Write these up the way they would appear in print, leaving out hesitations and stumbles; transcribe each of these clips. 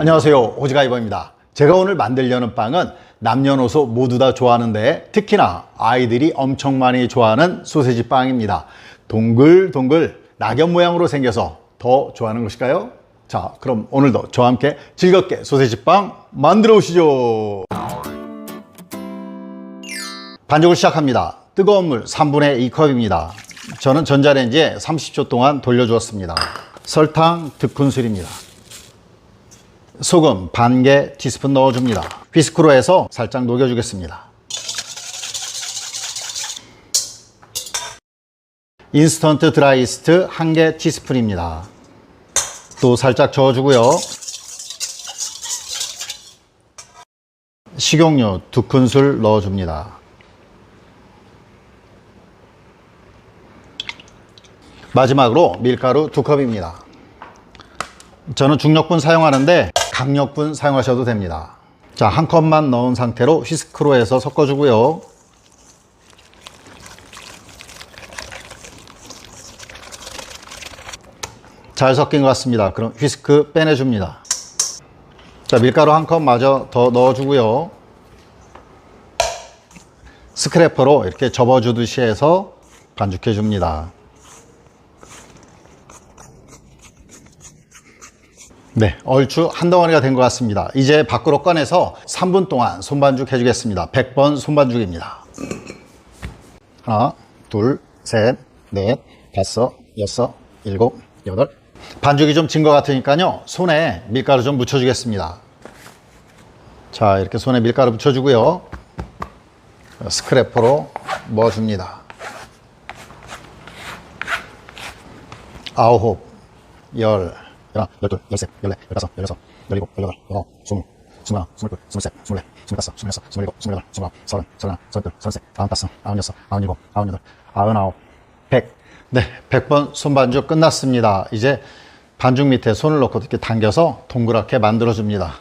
안녕하세요, 오지가이버입니다. 제가 오늘 만들려는 빵은 남녀노소 모두 다 좋아하는데 특히나 아이들이 엄청 많이 좋아하는 소세지 빵입니다. 동글동글 낙엽 모양으로 생겨서 더 좋아하는 것일까요? 자, 그럼 오늘도 저와 함께 즐겁게 소세지 빵 만들어 보시죠. 반죽을 시작합니다. 뜨거운 물 3분의 2컵입니다. 저는 전자레인지에 30초 동안 돌려주었습니다. 설탕 2큰술입니다. 소금 반개 티스푼 넣어줍니다. 휘스크로 해서 살짝 녹여주겠습니다. 인스턴트 드라이이스트 1개 티스푼입니다. 또 살짝 저어주고요. 식용유 2큰술 넣어줍니다. 마지막으로 밀가루 2컵입니다. 저는 중력분 사용하는데 강력분 사용하셔도 됩니다. 자, 한 컵만 넣은 상태로 휘스크로 해서 섞어주고요. 잘 섞인 것 같습니다. 그럼 휘스크 빼내줍니다. 자, 밀가루 한 컵 마저 더 넣어주고요. 스크래퍼로 이렇게 접어주듯이 해서 반죽해 줍니다. 네, 얼추 한 덩어리가 된 것 같습니다. 이제 밖으로 꺼내서 3분 동안 손반죽 해주겠습니다. 100번 손반죽입니다. 하나, 둘, 셋, 넷, 다섯, 여섯, 일곱, 여덟. 반죽이 좀 진 것 같으니까요, 손에 밀가루 좀 묻혀주겠습니다. 자, 이렇게 손에 밀가루 묻혀주고요. 스크래퍼로 모아줍니다. 아홉, 열, 열하나, 열둘, 열셋, 열넷, 열다섯, 열여섯, 열일곱, 열여덟, 열아홉, 스물, 스물하나, 스물둘, 스물셋, 스물넷, 스물다섯, 스물여섯, 스물일곱, 스물여덟, 스물아홉, 서른, 서른하나, 서른둘, 서른셋, 아흔다섯, 아흔여섯, 아흔일곱, 아흔여덟, 아흔아홉, 100. 네, 100번 손반죽 끝났습니다. 이제 반죽 밑에 손을 넣고 이렇게 당겨서 동그랗게 만들어줍니다.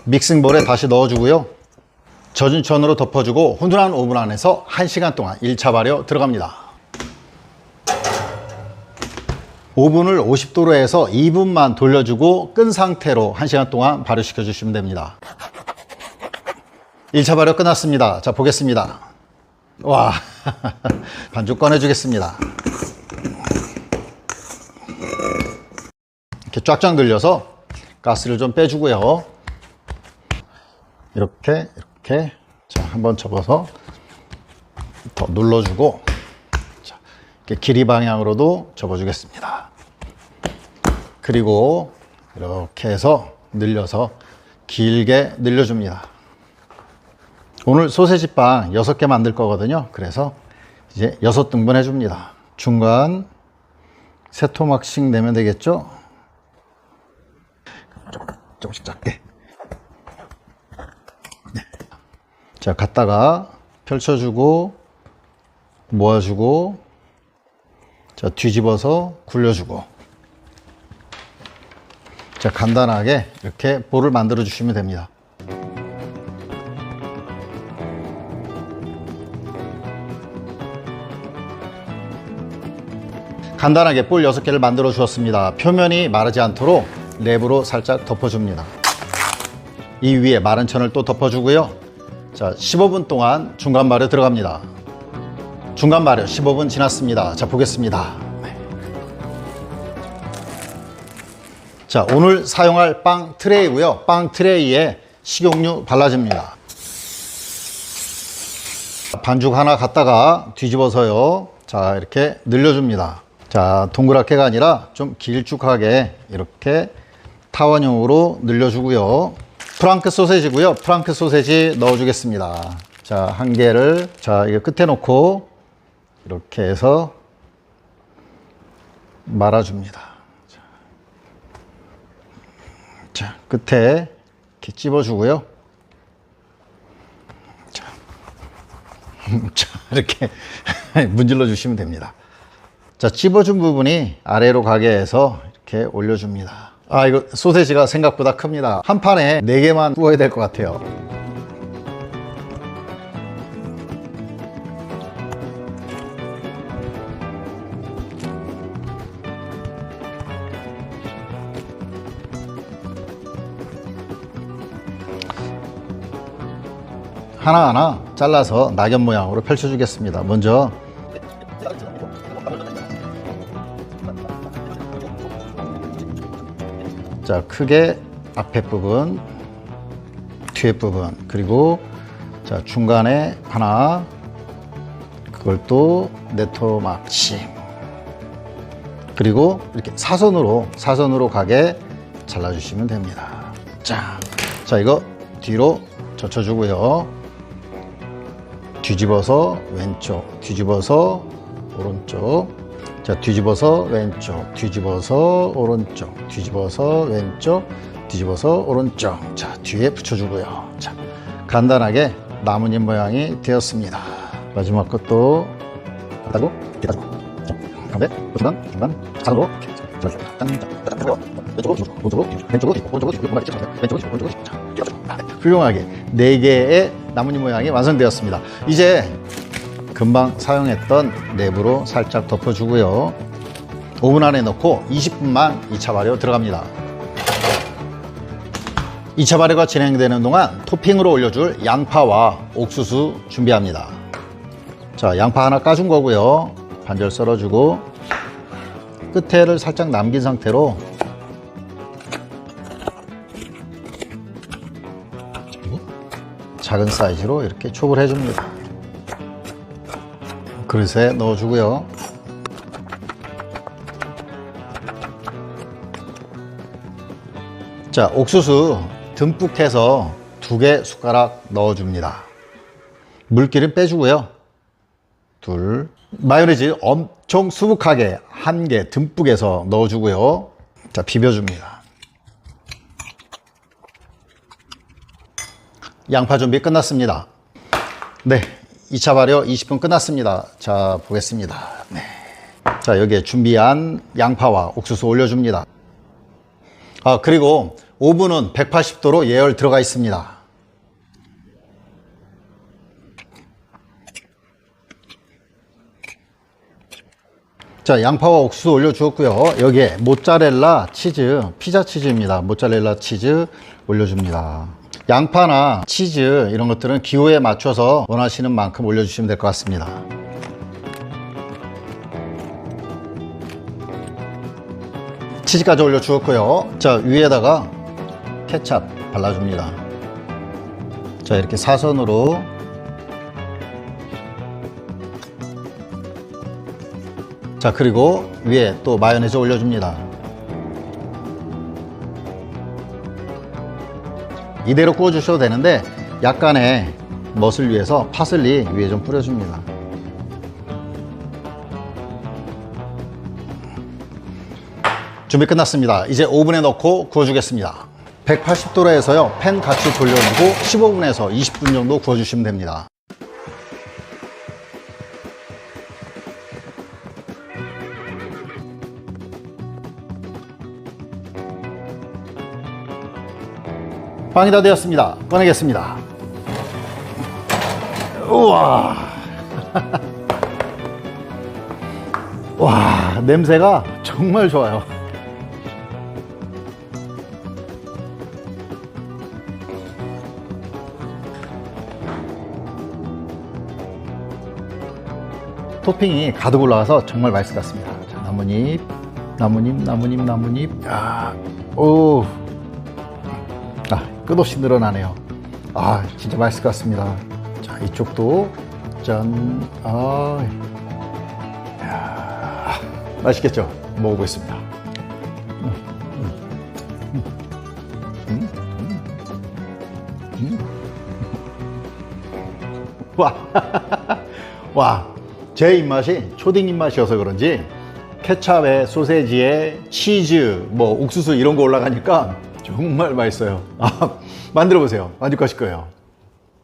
믹싱볼에 다시 넣어주고요. 젖은 천으로 덮어주고 훈훈한 오븐 안에서 1시간 동안 1차 발효 들어갑니다. 오븐을 50도로 해서 2분만 돌려주고 끈 상태로 1시간 동안 발효시켜 주시면 됩니다. 1차 발효 끝났습니다. 자, 보겠습니다. 와, 반죽 꺼내 주겠습니다. 이렇게 쫙쫙 늘려서 가스를 좀 빼주고요. 이렇게 자, 한번 접어서 더 눌러주고, 자, 이렇게 길이 방향으로도 접어주겠습니다. 그리고 이렇게 해서 늘려서 길게 늘려줍니다. 오늘 소세지 빵 6개 만들 거거든요. 그래서 이제 6등분 해줍니다. 중간 3토막씩 내면 되겠죠? 조금씩 작게. 네. 자, 갖다가 펼쳐주고 모아주고, 자, 뒤집어서 굴려주고, 자, 간단하게 이렇게 볼을 만들어 주시면 됩니다. 간단하게 볼 6개를 만들어 주었습니다. 표면이 마르지 않도록 랩으로 살짝 덮어줍니다. 이 위에 마른 천을 또 덮어주고요. 자, 15분 동안 중간 발효 들어갑니다. 중간 발효 15분 지났습니다. 자, 보겠습니다. 네. 자, 오늘 사용할 빵 트레이고요. 빵 트레이에 식용유 발라줍니다. 반죽 하나 갖다가 뒤집어서요. 자, 이렇게 늘려줍니다. 자, 동그랗게가 아니라 좀 길쭉하게 이렇게 타원형으로 늘려주고요. 프랑크 소세지고요. 프랑크 소세지 넣어주겠습니다. 자, 한 개를, 자, 이거 끝에 놓고 이렇게 해서 말아줍니다. 자, 끝에 이렇게 찝어주고요. 자, 이렇게 문질러 주시면 됩니다. 자, 찝어준 부분이 아래로 가게 해서 이렇게 올려줍니다. 아, 이거 소세지가 생각보다 큽니다. 한 판에 4개만 구워야 될 것 같아요. 하나하나 잘라서 낙엽 모양으로 펼쳐주겠습니다. 먼저 자, 크게 앞에 부분, 뒤에 부분, 그리고 자, 중간에 하나, 그걸 또 네토막심, 그리고 이렇게 사선으로 가게 잘라주시면 됩니다. 자, 이거 뒤로 젖혀주고요. 뒤집어서 왼쪽, 뒤집어서 오른쪽. 자, 뒤집어서 왼쪽, 뒤집어서 오른쪽, 뒤집어서 왼쪽, 뒤집어서 오른쪽. 자, 뒤에 붙여주고요. 자, 간단하게 나뭇잎 모양이 되었습니다. 마지막 것도 따고, 뒤따고. 자, 가운데, 중간, 사선으로. 훌륭하게 4개의 나뭇잎 모양이 완성되었습니다. 이제 금방 사용했던 랩으로 살짝 덮어주고요. 오븐 안에 넣고 20분만 2차 발효 들어갑니다. 2차 발효가 진행되는 동안 토핑으로 올려줄 양파와 옥수수 준비합니다. 자, 양파 하나 까준 거고요. 반절 썰어주고 끝에를 살짝 남긴 상태로 작은 사이즈로 이렇게 촉을 해줍니다. 그릇에 넣어주고요. 자, 옥수수 듬뿍 해서 2개 숟가락 넣어줍니다. 물기를 빼주고요. 둘, 마요네즈 엄청 수북하게 1개 듬뿍 해서 넣어주고요. 자, 비벼줍니다. 양파 준비 끝났습니다. 네, 2차 발효 20분 끝났습니다. 자, 보겠습니다. 네. 자, 여기에 준비한 양파와 옥수수 올려줍니다. 그리고 오븐은 180도로 예열 들어가 있습니다. 자, 양파와 옥수수 올려주었고요. 여기에 모짜렐라 치즈, 피자 치즈입니다. 모짜렐라 치즈 올려줍니다. 양파나 치즈 이런 것들은 기호에 맞춰서 원하시는 만큼 올려주시면 될 것 같습니다. 치즈까지 올려주었고요. 자, 위에다가 케찹 발라줍니다. 자, 이렇게 사선으로 자, 그리고 위에 또 마요네즈 올려줍니다. 이대로 구워주셔도 되는데 약간의 멋을 위해서 파슬리 위에 좀 뿌려줍니다. 준비 끝났습니다. 이제 오븐에 넣고 구워주겠습니다. 180도로 해서요, 팬 같이 돌려주고 15분에서 20분 정도 구워주시면 됩니다. 빵이 다 되었습니다. 꺼내겠습니다. 우와. 와, 냄새가 정말 좋아요. 토핑이 가득 올라와서 정말 맛있을 것 같습니다. 자, 나뭇잎. 야, 오. 끝없이 늘어나네요. 진짜 맛있을 것 같습니다. 자, 이쪽도 짠. 이야, 맛있겠죠? 먹어보겠습니다. 와, 제 입맛이 초딩 입맛이어서 그런지 케찹에 소세지에 치즈, 뭐 옥수수 이런 거 올라가니까 정말 맛있어요. 만들어 보세요. 만족하실 거예요.